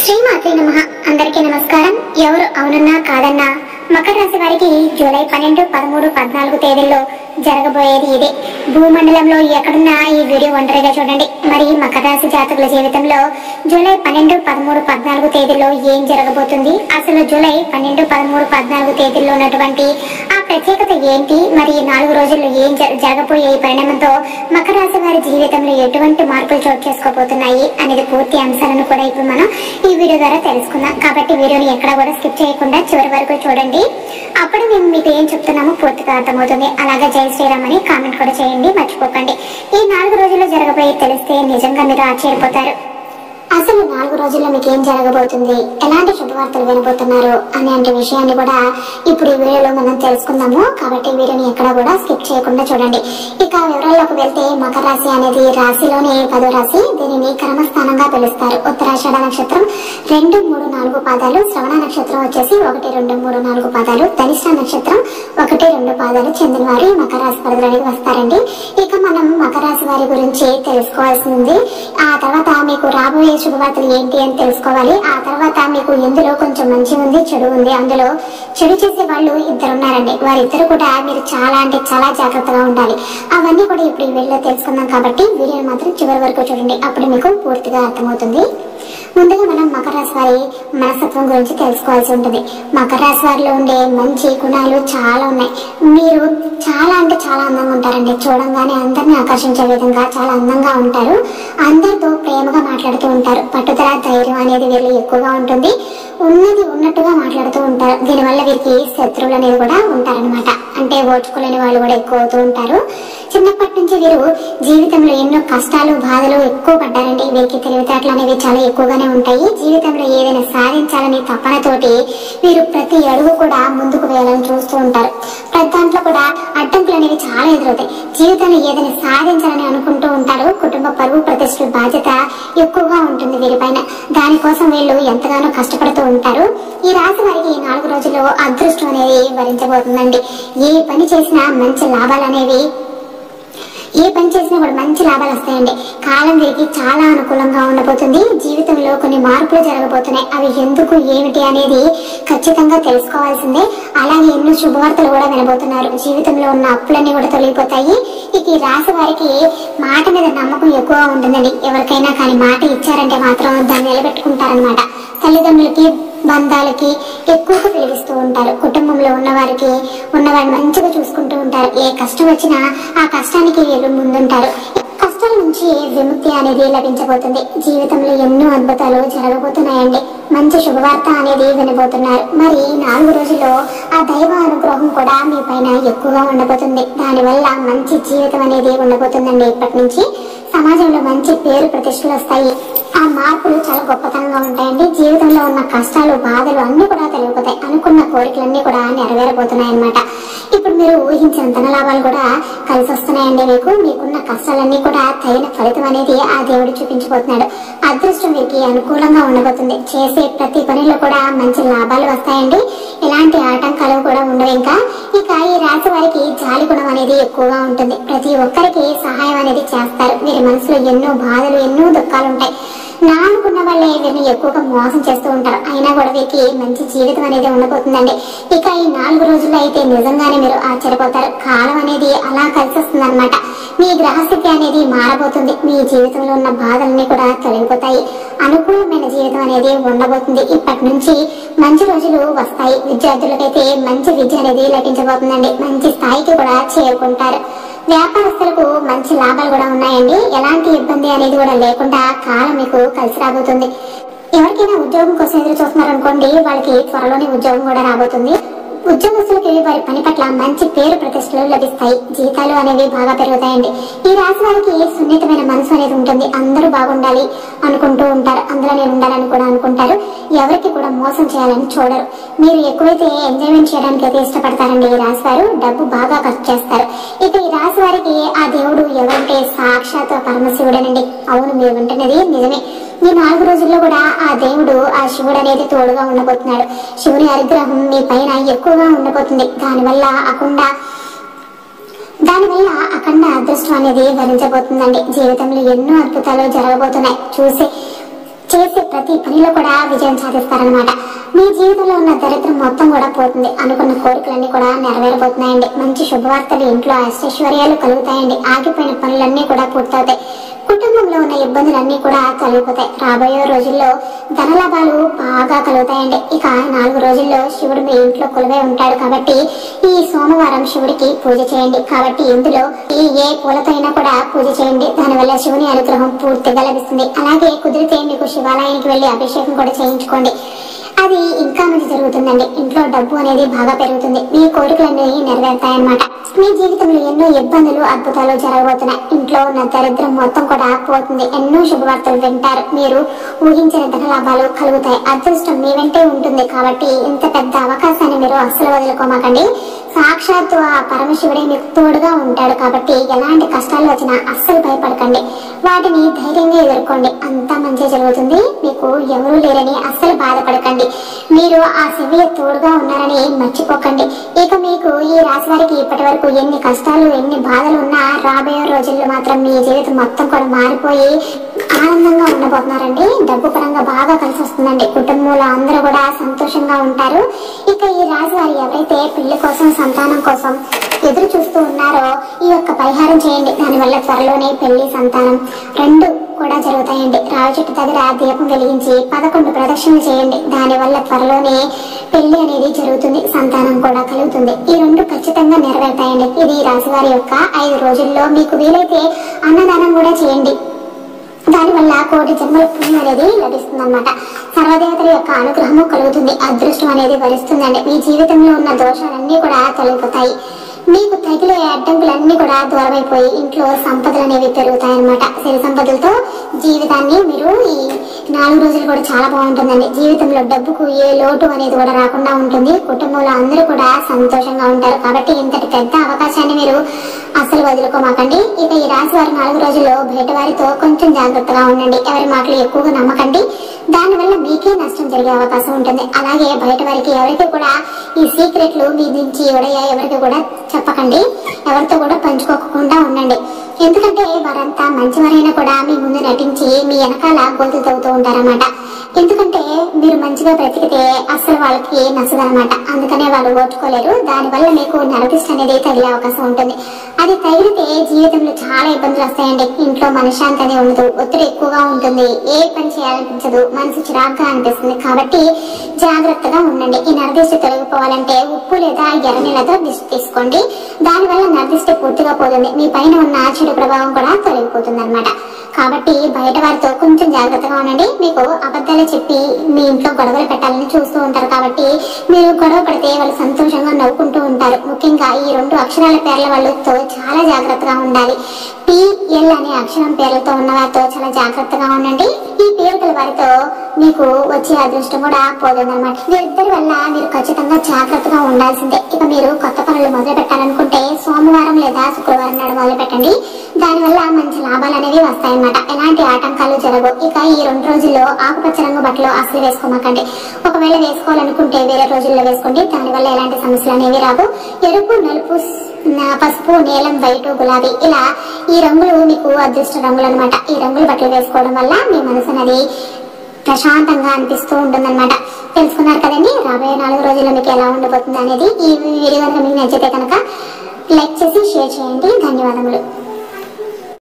శ్రీమాత్రే నమః. అందరికీ నమస్కారం. ఎవరు అవునన్నా కాదన్నా మకర రాశి వారికి జూలై 12, 13, 14 తేదీల్లో జరగబోయేది ఇదే. భూమండలంలో ఎక్కడున్నా ఈ వీడియో ఒంటరిగా చూడండి. మరి మకర రాశి జాతకుల జీవితంలో జూలై 12, 13, 14 తేదీల్లో ఏం జరగబోతుంది, అసలు జూలై 12, 13, 14 తేదీల్లో ఉన్నటువంటి ఆ ప్రత్యేకత ఏంటి, మరి 4 రోజుల్లో ఏం జరగబోయే ఈ పరిణామంతో మకర రాశి వారి జీవితంలో ఎటువంటి మార్పులు చోటు చేసుకోబోతున్నాయి అనేది పూర్తి అంశాలను కూడా ఇప్పుడు మనం ఈ వీడియో ద్వారా తెలుసుకుందాం. కాబట్టి వీడియోని ఎక్కడా కూడా స్కిప్ చేయకుండా చివరి వరకు చూడండి. అప్పుడు మేము మీకు ఏం చెప్తున్నామో పూర్తిగా అర్థమవుతుంది. అలాగే జై శ్రీరామ్ అని కామెంట్ కూడా చేయండి, మర్చిపోకండి. ఈ 4 రోజుల్లో జరగబోయే తెలిస్తే నిజంగా మీరు ఆశ్చర్యపోతారు. అసలు 4 రోజుల్లో మీకు ఏం జరగబోతుంది, ఎలాంటి శుభవార్తలు వినబోతున్నారు అనే విషయాన్ని కూడా ఇప్పుడు ఈ వీడియోలో మనం తెలుసుకుందాము. కాబట్టి వీడియోని ఎక్కడా కూడా స్కిప్ చేయకుండా చూడండి. ఇక వివరాల్లోకి వెళ్తే మకర రాశి అనేది రాశిలోనే 10వ రాశి. దీనిని కర్మస్థానంగా పిలుస్తారు. ఉత్తరాషాఢ నక్షత్రం 2, 3, 4 పాదాలు, శ్రవణ నక్షత్రం వచ్చేసి 1, 2, 3, 4 పాదాలు, ధనిష్ట నక్షత్రం 1, 2 పాదాలు చెందిన వారు మకర రాశి పరిధిలోకి వస్తారండి. ఇక మనం మకర రాశి వారి గురించి తెలుసుకోవాల్సింది. ఆ తర్వాత మీకు రాబోయే శుభవార్తలు ఏంటి అని తెలుసుకోవాలి. ఆ తర్వాత మీకు ఎందులో కొంచెం మంచి ఉంది, చెడు ఉంది. అందులో చెడు చేసే వాళ్ళు 2 ఉన్నారండి. వారిద్దరు కూడా మీరు చాలా అంటే చాలా జాగ్రత్తగా ఉండాలి. అవన్నీ కూడా ఇప్పుడు ఈ వీడియోలో తెలుసుకుందాం. కాబట్టి వీడియోని మాత్రం చివరి వరకు చూడండి, అప్పుడు మీకు పూర్తిగా అర్థమవుతుంది. ముందుగా మనం మకర రాశి వారి మనస్తత్వం గురించి తెలుసుకోవాల్సి ఉంటుంది. మకర రాశి వారిలో ఉండే మంచి గుణాలు చాలా ఉన్నాయి. మీరు చాలా అంటే చాలా అందంగా ఉంటారండి. చూడంగానే అందరినీ ఆకర్షించే విధంగా చాలా అందంగా ఉంటారు. అందరితో ప్రేమగా మాట్లాడుతూ ఉంటారు. పట్టుదల, ధైర్యం అనేది వీళ్ళు ఎక్కువగా ఉంటుంది. ఉన్నది ఉన్నట్టుగా మాట్లాడుతూ ఉంటారు. దీనివల్ల వీరికి శత్రువులు అనేది కూడా ఉంటారనమాట. అంటే ఓర్చుకోలేని వాళ్ళు కూడా ఎక్కువ అవుతూ ఉంటారు. చిన్నప్పటి నుంచి వీరు జీవితంలో ఎన్నో కష్టాలు, బాధలు ఎక్కువ పడ్డారండి. వీరికి తెలివితేటలు అనేవి చాలా ఎక్కువగానే ఉంటాయి. జీవితంలో ఏదైనా సాధించాలని తపనతోటి వీరు ప్రతి అడుగు కూడా ముందుకు వేయాలని చూస్తూ ఉంటారు. ప్రతి దాంట్లో కూడా అడ్డంకులు అనేవి చాలా ఎదురవుతాయి. జీవితంలో ఏదైనా సాధించాలని అనుకుంటూ ఉంటారు. కుటుంబ పరువు ప్రతిష్టల బాధ్యత ఎక్కువగా ఉంటుంది వీరిపైన. దానికోసం వీళ్ళు ఎంతగానో కష్టపడుతూ ఉంటారు. ఈ రాశి వారికి 4 రోజుల్లో అదృష్టం అనేది వరించబోతుందండి. ఏ పని చేసినా మంచి లాభాలు అనేవి కూడా మంచి లాభాలు వస్తాయండి. కాలం వీరికి చాలా అనుకూలంగా ఉండబోతుంది. జీవితంలో కొన్ని మార్పులు జరగబోతున్నాయి. అవి ఎందుకు, ఏమిటి అనేది ఖచ్చితంగా తెలుసుకోవాల్సిందే. అలాగే ఎన్నో శుభవార్తలు కూడా వినబోతున్నారు. జీవితంలో ఉన్న అప్పులన్నీ కూడా తొలగిపోతాయి. ఇక ఈ రాశి వారికి మాట మీద నమ్మకం ఎక్కువగా ఉంటుందండి. ఎవరికైనా కానీ మాట ఇచ్చారంటే మాత్రం దాన్ని నిలబెట్టుకుంటారనమాట. తల్లిదండ్రులకి, బంధాలకి ఎక్కువగా పిలిపిస్తూ ఉంటారు. కుటుంబంలో ఉన్నవారిని మంచిగా చూసుకుంటూ ఉంటారు. ఏ కష్టం వచ్చినా ఆ కష్టానికి వీళ్ళు ముందుంటారు. కష్టాల నుంచి విముక్తి అనేది లభించబోతుంది. జీవితంలో ఎన్నో అద్భుతాలు జరగబోతున్నాయండి. మంచి శుభవార్త అనేది వినబోతున్నారు. మరి 4 రోజుల్లో ఆ దైవ అనుగ్రహం కూడా మీ పైన ఎక్కువగా ఉండబోతుంది. దానివల్ల మంచి జీవితం అనేది ఉండబోతుందండి. ఇప్పటి నుంచి సమాజంలో మంచి పేరు ప్రతిష్టలు వస్తాయి. ఆ మార్పులు చాలా గొప్పతనంగా ఉంటాయండి. జీవితంలో ఉన్న కష్టాలు, బాధలు అన్ని కూడా తొలగిపోతాయి. అనుకున్న కోరికలన్నీ కూడా నెరవేరబోతున్నాయి అన్నమాట. ఇప్పుడు మీరు ఊహించిన ధన లాభాలు కూడా కలిసి వస్తున్నాయండి. మీకున్న కష్టాలన్నీ కూడా తగిన ఫలితం అనేది ఆ దేవుడు చూపించబోతున్నాడు. అదృష్టం వీరికి అనుకూలంగా ఉండబోతుంది. చేసే ప్రతి పనిలో కూడా మంచి లాభాలు వస్తాయండి. ఎలాంటి ఆటంకాలు కూడా ఉండవు. ఇక ఈ రాశి వారికి జాలి గుణం అనేది ఎక్కువగా ఉంటుంది. ప్రతి ఒక్కరికి సహాయం అనేది చేస్తారు. వీరి మనసులో ఎన్నో బాధలు, ఎన్నో దుఃఖాలు ఉంటాయి. నా అనుకున్న వాళ్ళే వీరిని ఎక్కువగా మోసం చేస్తూ ఉంటారు. అయినా కూడా వీరికి మంచి జీవితం అనేది ఉండబోతుందండి. ఇక ఈ 4 రోజుల్లో అయితే నిజంగానే మీరు ఆశ్చర్యపోతారు. కాలం అనేది అలా కలిసి వస్తుంది అనమాట. మీ గ్రహస్థితి అనేది మారబోతుంది. మీ జీవితంలో ఉన్న బాధలన్నీ కూడా తొలగిపోతాయి. అనుకూలమైన జీవితం అనేది ఉండబోతుంది. ఇప్పటి నుంచి మంచి రోజులు వస్తాయి. విద్యార్థులకైతే మంచి విద్య అనేది లభించబోతుందండి. మంచి స్థాయికి కూడా చేరుకుంటారు. వ్యాపారస్తులకు మంచి లాభాలు కూడా ఉన్నాయండి. ఎలాంటి ఇబ్బంది అనేది కూడా లేకుండా కాలం మీకు కలిసి రాబోతుంది. ఎవరికైనా ఉద్యోగం కోసం ఎదురు చూస్తున్నారు అనుకోండి, వాళ్ళకి త్వరలోనే ఉద్యోగం కూడా రాబోతుంది. ఉద్యోగస్తులకి వారి పని పట్ల మంచి పేరు ప్రతిష్టలు లభిస్తాయి. జీతాలు అనేవి బాగా పెరుగుతాయండి. ఈ రాశి వారికి సున్నితమైన మనసు అనేది ఉంటుంది. అందరూ బాగుండాలి అనుకుంటూ ఉంటారు. అందులో నేను ఉండాలని కూడా అనుకుంటారు. ఎవరికి కూడా మోసం చేయాలని చూడరు. మీరు ఎక్కువైతే ఎంజాయ్మెంట్ చేయడానికి అయితే ఇష్టపడతారండి. ఈ రాశి వారు డబ్బు బాగా ఖర్చు చేస్తారు. ఇక ఈ రాశి వారికి ఆ దేవుడు ఎవరంటే సాక్షాత్ పరమశివుడేనండి. అవును, మీరు వింటున్నది నిజమే. ఈ 4 రోజుల్లో కూడా ఆ దేవుడు, ఆ శివుడు అనేది తోడుగా ఉండబోతున్నాడు. శివుని అనుగ్రహం మీ పైన ఎక్కువగా ఉండబోతుంది. దానివల్ల అఖండ అదృష్టం అనేది వరించబోతుందండి. జీవితంలో ఎన్నో అద్భుతాలు జరగబోతున్నాయి. చేసే ప్రతి పనిలో కూడా విజయం సాధిస్తారనమాట. మీ జీవితంలో ఉన్న దరిద్రం మొత్తం కూడా పోతుంది. అనుకున్న కోరికలన్నీ కూడా నెరవేరబోతున్నాయండి. మంచి శుభవార్తలు, ఇంట్లో అష్టైశ్వర్యాలు కలుగుతాయండి. ఆగిపోయిన పనులన్నీ కూడా పూర్తవుతాయి. కుటుంబంలో ఉన్న ఇబ్బందులన్నీ కూడా తొలగిపోతాయి. రాబోయే రోజుల్లో ధనలాభాలు బాగా కలుగుతాయండి. ఇక 4 రోజుల్లో శివుడు మీ ఇంట్లో కొలువై ఉంటాడు కాబట్టి ఈ సోమవారం శివుడికి పూజ చేయండి. కాబట్టి ఇందులో ఏ పూలతో అయినా కూడా పూజ చేయండి. దానివల్ల శివుని అనుగ్రహం పూర్తిగా లభిస్తుంది. అలాగే కుదిరితే మీకు శివాలయానికి వెళ్లి అభిషేకం కూడా చేయించుకోండి. అది ఇంకా మంచి జరుగుతుందండి. ఇంట్లో డబ్బు అనేది బాగా పెరుగుతుంది. మీ కోరికలన్నీ నెరవేరుతాయన్నమాట. మీ జీవితంలో ఎన్నో ఇబ్బందులు, అద్భుతాలు జరగబోతున్నాయి. ఇంట్లో ఉన్న దరిద్రం మొత్తం కూడా పోతుంది. ఎన్నో శుభవార్తలు వింటారు. మీరు ఊహించిన ధన లాభాలు కలుగుతాయి. అదృష్టం మీ వెంటే ఉంటుంది. కాబట్టి ఇంత పెద్ద అవకాశాన్ని మీరు అస్సలు వదులుకోమాకండి. సాక్షాత్తు ఆ పరమశివుడే మీకు తోడుగా ఉంటాడు. కాబట్టి ఎలాంటి కష్టాలు వచ్చినా అస్సలు భయపడకండి. వాటిని ధైర్యంగా ఎదుర్కోండి. అంతా మంచి జరుగుతుంది. మీకు ఎవరూ లేరని అస్సలు బాధపడకండి. మీరు ఆ శివయ్య తోడుగా ఉన్నారని మర్చిపోకండి. ఇక మీకు ఈ రాశి వారికి ఇప్పటి వరకు ఎన్ని కష్టాలు, ఎన్ని బాధలు ఉన్నా రాబోయే రోజుల్లో మాత్రం మీ జీవితం మొత్తం కూడా మారిపోయి ఆనందంగా ఉండబోతున్నారండి. డబ్బు పరంగా బాగా కలిసి వస్తుందండి. కుటుంబంలో అందరూ కూడా సంతోషంగా ఉంటారు. ఇక ఈ రాశి వారు ఎవరైతే పెళ్లి కోసం, సంతానం కోసం ఎదురు చూస్తూ ఉన్నారో ఈ యొక్క పరిహారం చేయండి. దానివల్ల త్వరలోనే పెళ్లి, సంతానం రెండు కూడా జరుగుతాయండి. రావి చెట్టు దగ్గర దీపం వెలిగించి 11 ప్రదక్షిణలు చేయండి. దానివల్ల త్వరలోనే పెళ్లి అనేది జరుగుతుంది, సంతానం కూడా కలుగుతుంది. ఈ రెండు ఖచ్చితంగా నెరవేరుతాయండి. ఇది రాశి వారి యొక్క 5 రోజుల్లో మీకు వీలైతే అన్నదానం కూడా చేయండి. దానివల్ల కోటి జన్మల పుణ్యం అనేది లభిస్తుంది అనమాట. సర్వదేవతల యొక్క అనుగ్రహము కలుగుతుంది. అదృష్టం అనేది వరిస్తుందండి. మీ జీవితంలో ఉన్న దోషాలన్నీ కూడా తొలగిపోతాయి. మీకు తగిలే అడ్డంకులన్నీ కూడా దూరమైపోయి ఇంట్లో సంపదలు అనేవి పెరుగుతాయన్నమాట. సిరి సంపదలతో జీవితాన్ని మీరు ఈ 4 రోజులు కూడా చాలా బాగుంటుందండి. జీవితంలో డబ్బుకు ఏ లోటు అనేది కూడా రాకుండా ఉంటుంది. కుటుంబంలో అందరూ కూడా సంతోషంగా ఉంటారు. కాబట్టి ఇంతటి పెద్ద అవకాశాన్ని మీరు అసలు వదులుకోమాకండి. ఇక ఈ రాశి వారు 4 రోజుల్లో బయట వారితో కొంచెం జాగ్రత్తగా ఉండండి. ఎవరి మాటలు ఎక్కువగా నమ్మకండి. దానివల్ల మీకే నష్టం జరిగే అవకాశం ఉంటుంది. అలాగే బయట వారికి ఎవరికి కూడా ఈ సీక్రెట్లు మీ నుంచి ఎవరికి కూడా చెప్పకండి. ఎవరితో కూడా పంచుకోకుండా ఉండండి. ఎందుకంటే వారంతా మంచివారైనా కూడా మీ ముందు నటించి మీ వెనకాల గొంతులు తవ్వుతూ ఉంటారన్నమాట. ఎందుకంటే మీరు మంచిగా బ్రతికితే అసలు వాళ్ళకి నచ్చదనమాట. అందుకనే వాళ్ళు ఓర్చుకోలేరు. దానివల్ల మీకు నరదిష్టి అనేది తగిలే అవకాశం ఉంటుంది. అది తగిలితే జీవితంలో చాలా ఇబ్బందులు వస్తాయండి. ఇంట్లో మనశ్శాంతి అనేది ఉండదు. ఒత్తిడి ఎక్కువగా ఉంటుంది. ఏ పని చేయాలనిపించదు. మనసు చిరాగ్గా అనిపిస్తుంది. కాబట్టి జాగ్రత్తగా ఉండండి. ఈ నరదిష్టి తొలగిపోవాలంటే ఉప్పు లేదా ఎర్ర నీళ్ళతో దిష్టి తీసుకోండి. దానివల్ల నరదిష్టి పూర్తిగా పోతుంది. మీ పైన ఉన్న చెడు ప్రభావం కూడా తొలగిపోతుంది అనమాట. కాబట్టి బయట వారితో కొంచెం జాగ్రత్తగా ఉండండి. మీకు అబద్ధాలు చెప్పి మీ ఇంట్లో గొడవలు పెట్టాలని చూస్తూ ఉంటారు. కాబట్టి మీరు గొడవ పడితే వాళ్ళు సంతోషంగా నవ్వుకుంటూ ఉంటారు. ముఖ్యంగా ఈ 2 అక్షరాల పేర్ల వాళ్ళతో చాలా జాగ్రత్తగా ఉండాలి. PL అనే అక్షరం పేర్లతో ఉన్న వారితో చాలా జాగ్రత్తగా ఉండండి. ఈ పేరు గల వారితో మీకు వచ్చే అదృష్టం కూడా పోతుందన్నమాట. వీరిద్దరి వల్ల మీరు ఖచ్చితంగా జాగ్రత్తగా ఉండాల్సిందే. ఇక మీరు కొత్త పనులు మొదలు పెట్టాలనుకుంటే సోమవారం లేదా శుక్రవారం నాడు మొదలు పెట్టండి. దానివల్ల మంచి లాభాలు అనేవి వస్తాయన్నమాట. ఎలాంటి ఆటంకాలు జరగవు. ఇక ఈ 2 రోజుల్లో ఆకుపచ్చ రంగు బట్టలు అసలు వేసుకోమాకండి. ఒకవేళ వేసుకోవాలనుకుంటే వేరే రోజుల్లో వేసుకోండి. దానివల్ల ఎలాంటి సమస్యలు అనేవి రావు. ఎరుపు, నలుపు, పసుపు, నీలం, వైట్, గులాబీ ఇలా ఈ రంగులు మీకు అదృష్ట రంగులు అనమాట. ఈ రంగుల బట్టలు వేసుకోవడం వల్ల మీ మనసు అనేది ప్రశాంతంగా అనిపిస్తూ ఉంటుందన్నమాట. తెలుసుకున్నారు కదండి రాబోయే 4 రోజుల్లో మీకు ఎలా ఉండబోతుంది అనేది. ఈ వీడియో కనుక మీకు నచ్చితే కనుక లైక్ చేసి షేర్ చేయండి. ధన్యవాదములు.